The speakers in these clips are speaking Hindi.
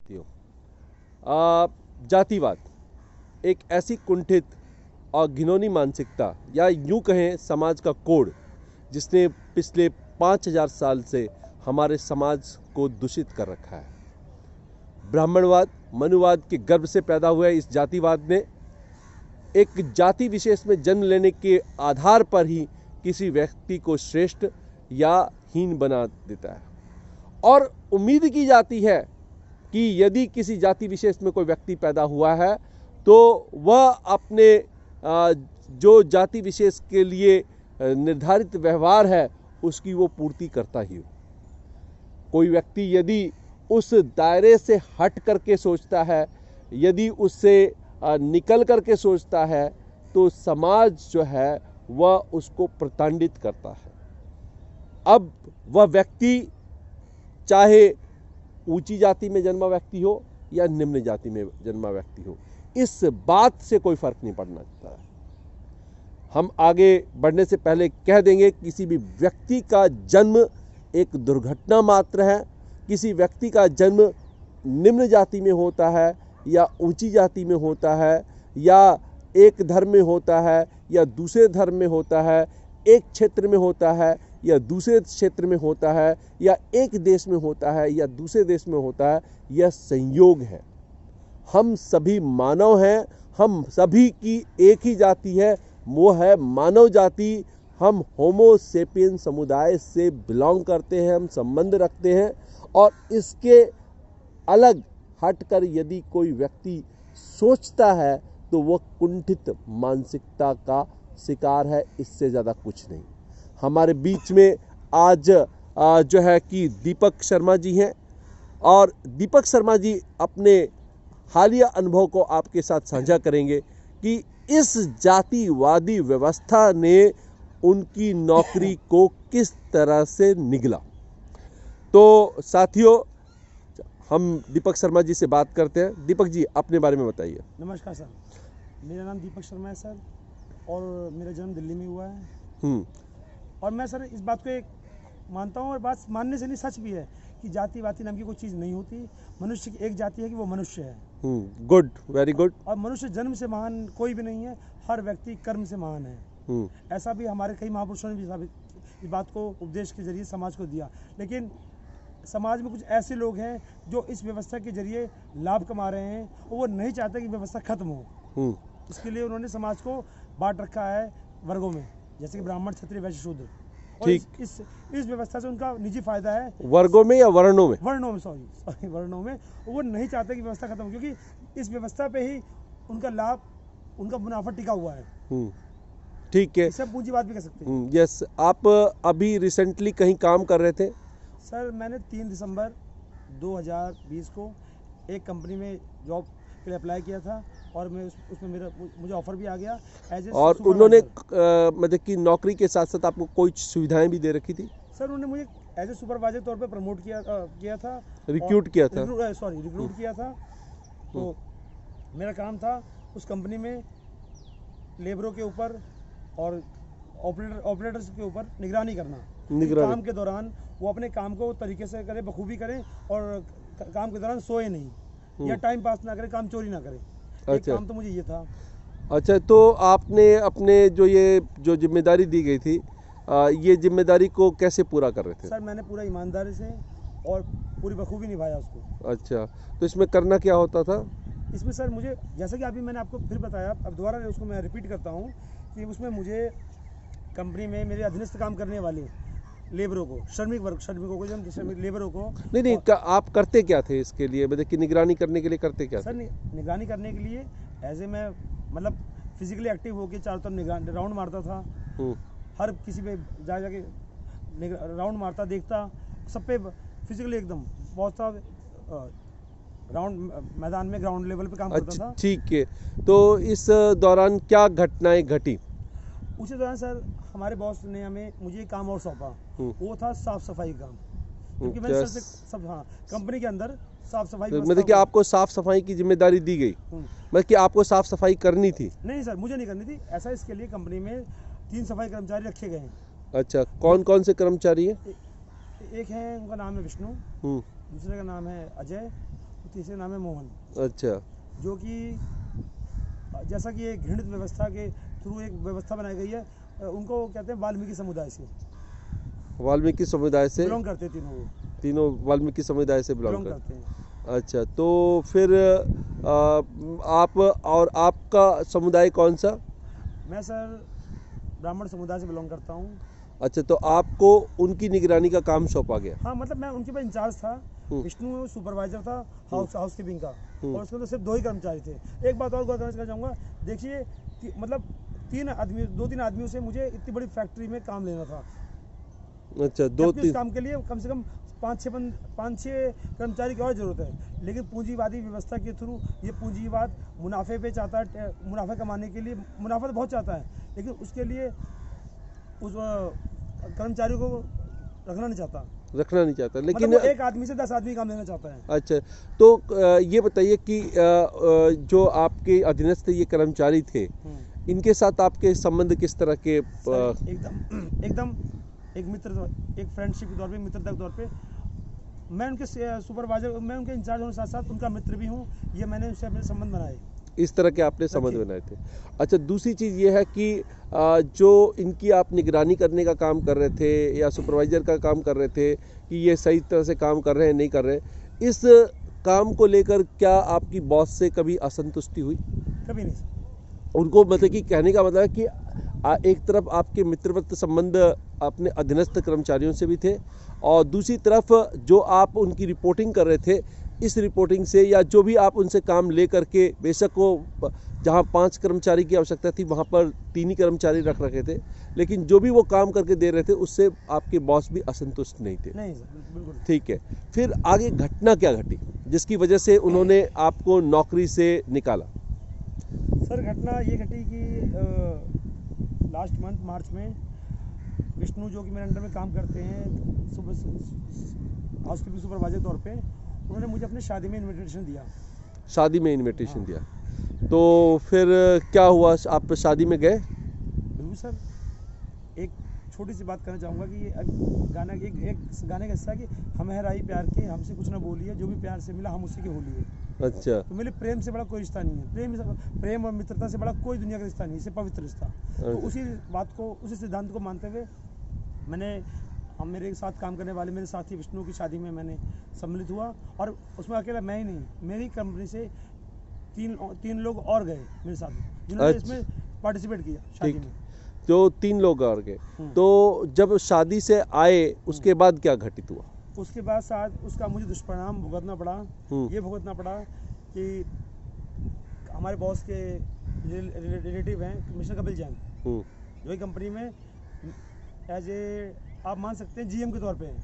साथियों, जातिवाद एक ऐसी कुंठित और घिनौनी मानसिकता या यूं कहें समाज का कोड जिसने पिछले 5000 साल से हमारे समाज को दूषित कर रखा है। ब्राह्मणवाद, मनुवाद के गर्भ से पैदा हुआ इस जातिवाद ने एक जाति विशेष में जन्म लेने के आधार पर ही किसी व्यक्ति को श्रेष्ठ या हीन बना देता है और उम्मीद की जाती है कि यदि किसी जाति विशेष में कोई व्यक्ति पैदा हुआ है तो वह अपने जो जाति विशेष के लिए निर्धारित व्यवहार है उसकी वो पूर्ति करता ही हो। कोई व्यक्ति यदि उस दायरे से हट करके सोचता है, यदि उससे निकल करके सोचता है, तो समाज जो है वह उसको प्रताड़ित करता है। अब वह व्यक्ति चाहे ऊंची जाति में जन्मा व्यक्ति हो या निम्न जाति में जन्मा व्यक्ति हो, इस बात से कोई फर्क नहीं पड़ना चाहता है। हम आगे बढ़ने से पहले कह देंगे, किसी भी व्यक्ति का जन्म एक दुर्घटना मात्र है। किसी व्यक्ति का जन्म निम्न जाति में होता है या ऊंची जाति में होता है, या एक धर्म में होता है या दूसरे धर्म में होता है, एक क्षेत्र में होता है या दूसरे क्षेत्र में होता है, या एक देश में होता है या दूसरे देश में होता है, यह संयोग है। हम सभी मानव हैं, हम सभी की एक ही जाति है, वो है मानव जाति। हम होमो सेपियन समुदाय से बिलोंग करते हैं, हम संबंध रखते हैं, और इसके अलग हटकर यदि कोई व्यक्ति सोचता है तो वह कुंठित मानसिकता का शिकार है, इससे ज़्यादा कुछ नहीं। हमारे बीच में आज जो है कि दीपक शर्मा जी हैं, और दीपक शर्मा जी अपने हालिया अनुभव को आपके साथ साझा करेंगे कि इस जातिवादी व्यवस्था ने उनकी नौकरी को किस तरह से निगला। तो साथियों, हम दीपक शर्मा जी से बात करते हैं। दीपक जी, अपने बारे में बताइए। नमस्कार सर, मेरा नाम दीपक शर्मा है सर, और मेरा जन्म दिल्ली में हुआ है। और मैं सर इस बात को एक मानता हूँ, और बात मानने से नहीं, सच भी है कि जाति वाति नाम की कोई चीज़ नहीं होती। मनुष्य की एक जाति है कि वो मनुष्य है। Good, very good. और मनुष्य जन्म से महान कोई भी नहीं है, हर व्यक्ति कर्म से महान है। ऐसा भी हमारे कई महापुरुषों ने भी इस बात को उपदेश के जरिए समाज को दिया। लेकिन समाज में कुछ ऐसे लोग हैं जो इस व्यवस्था के जरिए लाभ कमा रहे हैं, और वो नहीं चाहते कि व्यवस्था खत्म हो। इसके लिए उन्होंने समाज को बांट रखा है वर्गों में, जैसे कि ब्राह्मण, क्षत्रिय, वैश्य, शूद्र। और इस व्यवस्था से उनका निजी फायदा है। वर्गों में या वर्णों में? वर्णों में। वो नहीं चाहते कि व्यवस्था खत्म हो, क्योंकि इस व्यवस्था पे ही उनका लाभ, उनका मुनाफा टिका हुआ है। ठीक है, सब पूंजीवाद भी कह सकते हैं। यस, आप अभी रिसेंटली कहीं काम कर रहे थे? सर, मैंने 3 दिसंबर 2020 को एक कंपनी में जॉब के लिए अप्लाई किया था, और मैं उसमें मुझे ऑफर भी आ गया एज ए। और उन्होंने मतलब कि नौकरी के साथ साथ आपको कोई सुविधाएं भी दे रखी थी? सर, उन्होंने मुझे एज ए सुपरवाइजर तौर पे प्रमोट किया था, रिक्रूट किया था। रिक्रूट किया था। तो मेरा काम था उस कंपनी में लेबरों के ऊपर और ऑपरेटर्स के ऊपर निगरानी करना। काम के दौरान वो अपने काम को तरीके से करें, बखूबी करें, और काम के दौरान सोए नहीं या टाइम पास ना करें, काम चोरी ना करें। अच्छा, काम तो मुझे ये था। अच्छा, तो आपने अपने जो जिम्मेदारी दी गई थी, ये जिम्मेदारी को कैसे पूरा कर रहे थे? सर, मैंने पूरा ईमानदारी से और पूरी बखूबी निभाया उसको। अच्छा, तो इसमें करना क्या होता था? इसमें सर मुझे, जैसा कि अभी मैंने आपको फिर बताया, अब दोबारा उसको मैं रिपीट करता हूँ कि उसमें मुझे कंपनी में मेरे अधीनस्थ काम करने वाले लेबरों को, श्रमिकों को, लेबरों को। नहीं, आप करते क्या थे इसके लिए, मतलब कि निगरानी करने के लिए करते क्या? सर, निगरानी करने के लिए एज ए मैं मतलब फिजिकली एक्टिव होकर चारों तरफ राउंड मारता था। हर किसी पे जाके राउंड मारता, देखता, सब पे फिजिकली एकदम बहुत सा राउंड मैदान में ग्राउंड लेवल पे काम करता था। ठीक है, तो इस दौरान क्या घटनाएं घटी? उसी दौरान सर हमारे बॉस ने मुझे काम और सौंपा, वो था साफ सफाई काम, क्योंकि मैंने सर से कंपनी के अंदर साफ सफाई, मतलब कि आपको साफ सफाई की जिम्मेदारी दी गई, मतलब कि आपको साफ सफाई करनी थी? नहीं सर, मुझे नहीं करनी थी ऐसा। इसके लिए कंपनी में 3 सफाई कर्मचारी रखे गए हैं। अच्छा, कौन कौन से कर्मचारी हैं? एक है, उनका नाम है विष्णु, दूसरे का नाम है अजय, तीसरे नाम है मोहन, अच्छा। जो कि जैसा कि एक घृणित व्यवस्था के थ्रू एक व्यवस्था बनाई गई है, उनको कहते हैं वाल्मीकि समुदाय से वाल्मीकि समुदाय से बिलोंग करते हैं तीनों, वो तीनों वाल्मीकि समुदाय से बिलोंग बिलोंग करते करते हैं। हैं। अच्छा, तो फिर आप और आपका समुदाय कौन सा? मैं सर ब्राह्मण समुदाय से बिलोंग करता हूँ। अच्छा, तो आपको उनकी निगरानी का काम सौंपा गया? हाँ, मतलब मैं उनके पास इंचार्ज था। विष्णु सुपरवाइजर था हाउस कीपिंग का, और उसके अंदर सिर्फ 2 ही कर्मचारी थे। एक बात और गौर करना चाहूँगा, देखिए मतलब 2-3 आदमियों से मुझे इतनी बड़ी फैक्ट्री में काम लेना था। अच्छा, जबकि उस 2-3 काम के लिए कम से कम 5-6 कर्मचारी की और ज़रूरत है, लेकिन पूंजीवादी व्यवस्था के थ्रू ये पूंजीवाद मुनाफे पे चाहता है, मुनाफा कमाने के लिए मुनाफा तो बहुत चाहता है, लेकिन उसके लिए उस कर्मचारियों को रखना नहीं चाहता, लेकिन मतलब वो 1 आदमी से 10 आदमी काम लेना चाहता है। अच्छा, तो ये बताइए कि जो आपके अधीनस्थ ये कर्मचारी थे, इनके साथ आपके संबंध किस तरह के? सर, एकदम एक मित्र, एक फ्रेंडशिप के तौर पे, मित्रता के तौर पे मैं उनके सुपरवाइजर, मैं उनके इंचार्ज होने के साथ साथ उनका मित्र भी हूँ। ये मैंने उससे अपने संबंध बनाए, इस तरह के आपने संबंध बनाए थे। अच्छा, दूसरी चीज़ ये है कि जो इनकी आप निगरानी करने का काम कर रहे थे या सुपरवाइजर का काम कर रहे थे कि ये सही तरह से काम कर रहे हैं नहीं कर रहे हैं, इस काम को लेकर क्या आपकी बॉस से कभी असंतुष्टि हुई? कभी नहीं। उनको मतलब कि कहने का मतलब है कि एक तरफ आपके मित्रवत संबंध अपने अधीनस्थ कर्मचारियों से भी थे, और दूसरी तरफ जो आप उनकी रिपोर्टिंग कर रहे थे, इस रिपोर्टिंग से या जो भी आप उनसे काम ले करके, बेशक वो जहाँ 5 कर्मचारी की आवश्यकता थी वहाँ पर 3 ही कर्मचारी रख रखे थे, लेकिन जो भी वो काम करके दे रहे थे उससे आपके बॉस भी असंतुष्ट नहीं थे? नहीं सर, बिल्कुल। ठीक है, फिर आगे घटना क्या घटी जिसकी वजह से उन्होंने आपको नौकरी से निकाला? सर, घटना ये घटी कि लास्ट मंथ मार्च में विष्णु, जो कि मेरे अंडर में काम करते हैं सुबह हाउस कीपिंग सुपरवाइजर तौर पे, उन्होंने मुझे अपने शादी में इनविटेशन दिया। शादी में इनविटेशन हाँ। दिया, तो फिर क्या हुआ, आप शादी में गए? बिल्कुल सर। एक छोटी सी बात करना चाहूँगा कि एक गाने का हिस्सा है कि हम है राही प्यार के, हमसे कुछ ना बोलिए, जो भी प्यार से मिला हम उसी के हो लिए। अच्छा। तो मेरे प्रेम से बड़ा कोई रिश्ता नहीं है, प्रेम और मित्रता से बड़ा कोई दुनिया का रिश्ता नहीं, इससे पवित्र रिश्ता। तो उसी बात को, उसी सिद्धांत को मानते हुए हम मेरे साथ काम करने वाले मेरे साथी विष्णु की शादी में मैंने सम्मिलित हुआ, और उसमें अकेला मैं ही नहीं, मेरी कंपनी से 3 लोग और गए मेरे साथ, जिन्होंने इसमें पार्टिसिपेट किया शादी में। जो 3 लोग और गए, तो जब शादी से आए उसके बाद क्या घटित हुआ? उसके बाद साथ उसका मुझे दुष्परिणाम भुगतना पड़ा। ये भुगतना पड़ा कि हमारे बॉस के रिलेटिव हैं मिस्टर कपिल जैन, जो कंपनी में एज ए, आप मान सकते हैं, जीएम के तौर पे हैं।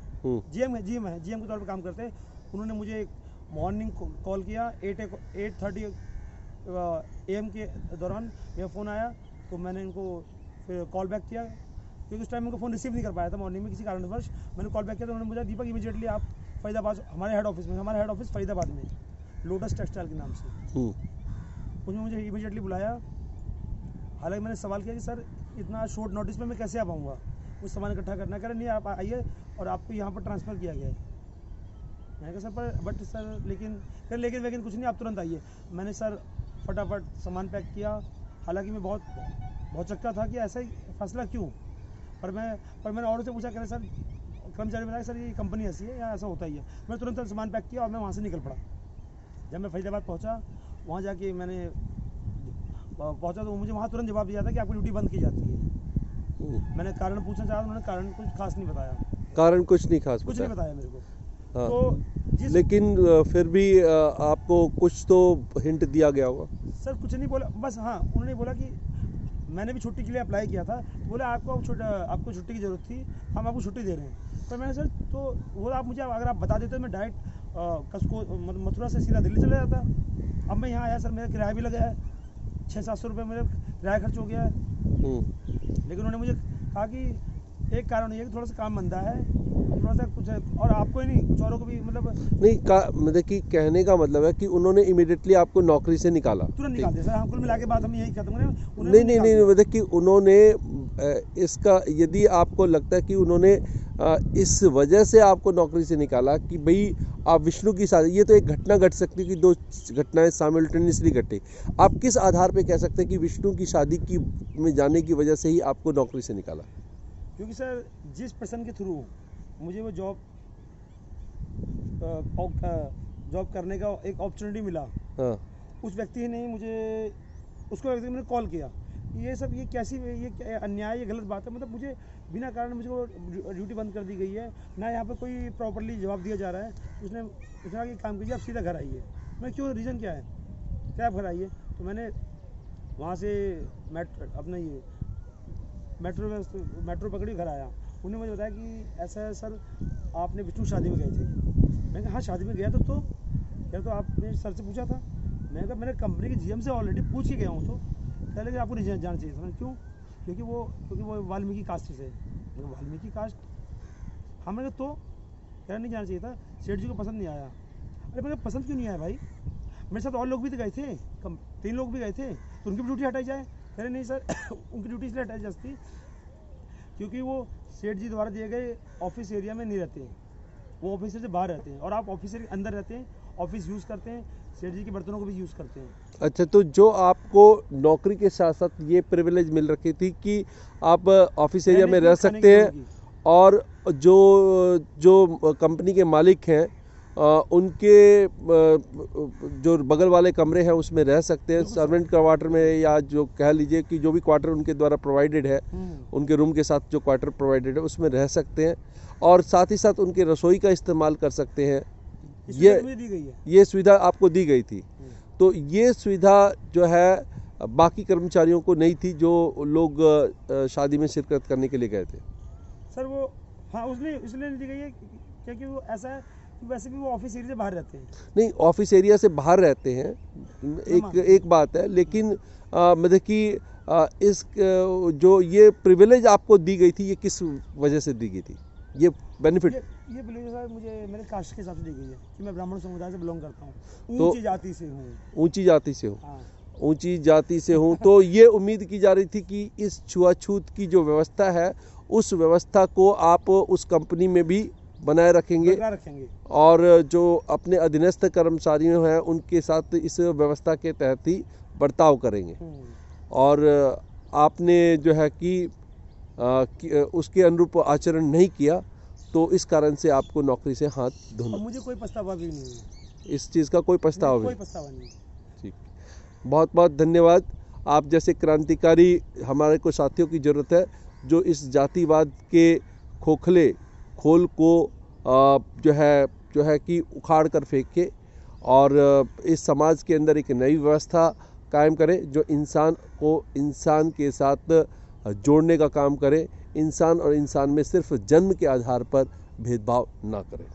जीएम के तौर पे काम करते हैं। उन्होंने मुझे मॉर्निंग कॉल किया 8:30 AM के दौरान मेरा फ़ोन आया, तो मैंने इनको फिर कॉल बैक किया, क्योंकि उस टाइम उनको फ़ोन रिसीव नहीं कर पाया था मॉर्निंग में किसी कारणवश। मैंने कॉल बैक किया तो उन्होंने मुझे, दीपक इमीडिएटली आप फरीदाबाद, हमारे हेड ऑफिस फरीदाबाद में लोटस टेक्सटाइल के नाम से, उसमें मुझे इमीडिएटली बुलाया। हालांकि मैंने सवाल किया कि सर इतना शॉर्ट नोटिस में मैं कैसे आ पाऊँगा, कुछ सामान इकट्ठा करना। कह रहे नहीं, आप आइए और आपको यहाँ पर ट्रांसफ़र किया गया है। मैंने कहा सर बट सर लेकिन कुछ नहीं, आप तुरंत आइए। मैंने सर फटाफट सामान पैक किया। हालांकि मैं बहुत चक्का था कि ऐसा ही फैसला क्यों, पर मैंने औरों से पूछा, कह रहे सर, कर्मचारी बताया सर ये कंपनी ऐसी है, यहाँ ऐसा होता ही है। मैं तुरंत सामान पैक किया और मैं वहाँ से निकल पड़ा। जब मैं फरीदाबाद पहुँचा, वहाँ जाके मैंने पहुँचा तो मुझे वहाँ तुरंत जवाब दिया था कि आपकी ड्यूटी बंद की जाती है। मैंने कारण पूछना चाहा, उन्होंने कारण कुछ खास नहीं बताया। कारण कुछ नहीं बताया मेरे को। हाँ। तो लेकिन फिर भी आपको कुछ तो हिंट दिया गया होगा? सर कुछ नहीं बोला, बस हाँ उन्होंने बोला कि मैंने भी छुट्टी के लिए अप्लाई किया था, बोला आपको छुट्टी की ज़रूरत थी, हम आपको छुट्टी दे रहे हैं। पर मैंने सर तो बोला आप मुझे अगर आप बता देते तो मैं डायरेक्ट मथुरा से सीधा दिल्ली चला जाता। अब मैं यहाँ आया सर, मेरा किराया भी लगा है, 600-700 रुपये मेरा किराया खर्च हो गया है। लेकिन उन्होंने मुझे कहा कि एक कारण ये है कि थोड़ा सा काम मंदा है, थोड़ा सा कुछ है, और आपको ही नहीं कुछ औरों को भी, मतलब नहीं मतलब कि कहने का मतलब है कि उन्होंने इमीडिएटली आपको नौकरी से निकाला, तुरंत निकाल दिया सर। हम कुल मिला के बात हम यही खत्म करें। नहीं, मतलब कि उन्होंने इसका, यदि आपको लगता है कि उन्होंने इस वजह से आपको नौकरी से निकाला कि भाई आप विष्णु की शादी, ये तो एक घटना घट सकती है कि दो घटनाएं साइमल्टेनियसली घटे, आप किस आधार पे कह सकते हैं कि विष्णु की शादी की में जाने की वजह से ही आपको नौकरी से निकाला? क्योंकि सर जिस पर्सन के थ्रू मुझे वो जॉब करने का एक अपॉर्चुनिटी मिला, हाँ। उस व्यक्ति ने मुझे मैंने कॉल किया, ये सब ये कैसी ये क्या अन्याय, ये गलत बात है, मतलब मुझे बिना कारण मुझको ड्यूटी बंद कर दी गई है, ना यहाँ पर कोई प्रॉपर्ली जवाब दिया जा रहा है। उसने कि काम कीजिए, आप सीधा घर आइए। मैं क्यों, रीज़न क्या है, क्या आप घर आइए? तो मैंने वहाँ से मेट्रो पकड़ी, घर आया। उन्होंने मुझे बताया कि ऐसा सर आपने विष्णु शादी में गए थे। मैंने कहा हाँ शादी में गया तो क्या, तो आपने सर से पूछा था? मैंने कहा मैंने कंपनी के जीएम से ऑलरेडी पूछ के गया हूँ। तो कह लगे आपको नहीं जानना चाहिए था। क्यों? क्योंकि वो वाल्मीकि कास्ट से। वाल्मीकि कास्ट, हमें तो क्या नहीं जाना चाहिए था, सेठ जी को पसंद नहीं आया। अरे मैंने पसंद क्यों नहीं आया भाई, मेरे साथ और लोग भी तो गए थे, 3 लोग भी गए थे, तो उनकी भी ड्यूटी हटाई जाए। कह रहे नहीं सर उनकी ड्यूटी इसलिए हटाई जाती क्योंकि वो सेठ जी द्वारा दिए गए ऑफिस एरिया में नहीं रहते, वो ऑफिस से बाहर रहते हैं, और आप ऑफिस के अंदर रहते हैं, ऑफिस यूज़ करते हैं, सेठ जी के बर्तनों को भी यूज़ करते हैं। अच्छा, तो जो आपको नौकरी के साथ साथ ये प्रिविलेज मिल रखी थी कि आप ऑफिस एरिया में रह सकते हैं, और जो कंपनी के मालिक हैं उनके जो बगल वाले कमरे हैं उसमें रह सकते हैं, सर्वेंट क्वार्टर में, या जो कह लीजिए कि जो भी क्वार्टर उनके द्वारा प्रोवाइडेड है, उनके रूम के साथ जो क्वार्टर प्रोवाइडेड है उसमें रह सकते हैं, और साथ ही साथ उनके रसोई का इस्तेमाल कर सकते हैं। ये सुविधा आपको दी गई थी। तो ये सुविधा जो है बाकी कर्मचारियों को नहीं थी जो लोग शादी में शिरकत करने के लिए गए थे। सर वो हाँ उसने इसलिए नहीं दी गई है क्योंकि वो ऐसा है, वैसे भी वो ऑफिस एरिया से बाहर रहते हैं। नहीं, ऑफिस एरिया से बाहर रहते हैं, एक बात है, लेकिन मतलब कि इस जो ये प्रिविलेज आपको दी गई थी, ये किस वजह से दी गई थी, ये बेनिफिट? ये प्रिविलेज सर मुझे मेरे कास्ट के हिसाब से दी गई है कि मैं ब्राह्मण समुदाय से बिलोंग करता हूँ, तो ऊंची जाति से हूँ। ऊंची जाति से हूँ। हाँ। ऊंची जाति से हूँ। तो ये उम्मीद की जा रही थी कि इस छुआछूत की जो व्यवस्था है, उस व्यवस्था को आप उस कंपनी में भी बनाए रखेंगे, और जो अपने अधीनस्थ कर्मचारियों हैं उनके साथ इस व्यवस्था के तहत ही बर्ताव करेंगे। और आपने जो है कि उसके अनुरूप आचरण नहीं किया, तो इस कारण से आपको नौकरी से हाथ धोना। मुझे कोई पछतावा भी नहीं है, इस चीज़ का कोई पछतावा नहीं। ठीक, बहुत बहुत धन्यवाद। आप जैसे क्रांतिकारी हमारे को साथियों की ज़रूरत है जो इस जातिवाद के खोखले खोल को जो है कि उखाड़ कर फेंके, और इस समाज के अंदर एक नई व्यवस्था कायम करे जो इंसान को इंसान के साथ जोड़ने का काम करे, इंसान और इंसान में सिर्फ जन्म के आधार पर भेदभाव ना करे।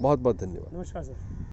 बहुत बहुत धन्यवाद। नमस्कार सर।